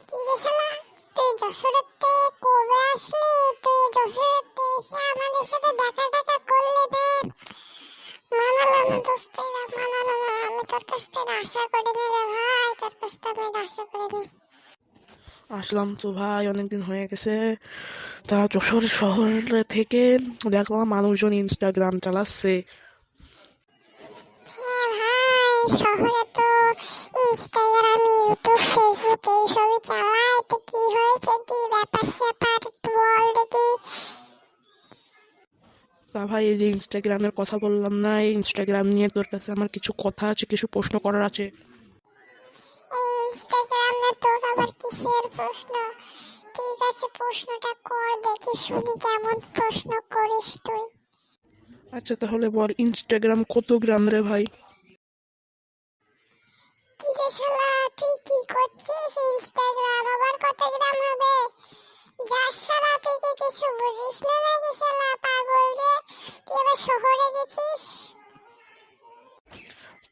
কি রে শালা, তুই যশোরেতে কবে আসলি? তুই যশোরেতে এসে আমাদের সাথে দেখা টাকা করলি রে? মানালো না দোস্তেরা, মানালো না। আমি তোর কাছ থেকে আশা করিনি রে ভাই, তোর কাছ থেকে আমি আশা করিনি। আসলাম তো ভাই, অনেকদিন হয়ে গেছে। তা যশোর শহরে থেকে দেখলাম মানুষজন ইনস্টাগ্রাম চালাচ্ছে। হ্যাঁ ভাই, শহরে তো ইনস্টাগ্রাম, ইউটিউব, ফেসবুক এইসবই চালায়। তো কি হয়েছে, কি ব্যাপার স্যাপার একটু বল দেখি। তা ভাই, এই যে ইনস্টাগ্রামের কথা বললাম না, এই ইনস্টাগ্রাম নিয়ে তোর কাছে আমার কিছু কথা আছে, কিছু প্রশ্ন করার আছে। এই ইনস্টাগ্রামে তোর আবার কিসের প্রশ্ন? ঠিক আছে, প্রশ্নটা কর দেখি, শুনি কেমন প্রশ্ন করিস তুই। আচ্ছা তাহলে বল, ইনস্টাগ্রাম কত গ্রাম রে ভাই? কি রে শালা, তুই কি করছিস? ইনস্টাগ্রাম আবার কত গ্রাম হবে? যার শালা, তুই কি কিছু বুঝিস না নাকি শালা, পাগল রে? তুই আবার শহরে গেছিস?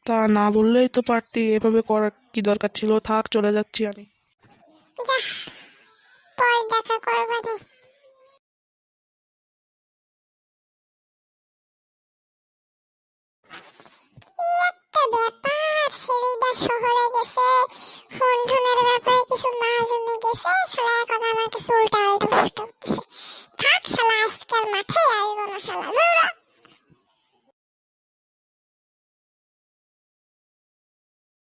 তা না বললেই তো পারতি, এভাবে করার কি দরকার ছিল? থাক, চলে যাচ্ছি আমি। যা, পরে দেখা করবানি। কি একটা ব্যাপার, ছেলেটা শহরে গেছে, ফোন টোনের ব্যাপারে কিছু না জেনে গেছে শালা, এখন আমার কাছে উল্টা আল্টা প্রশ্ন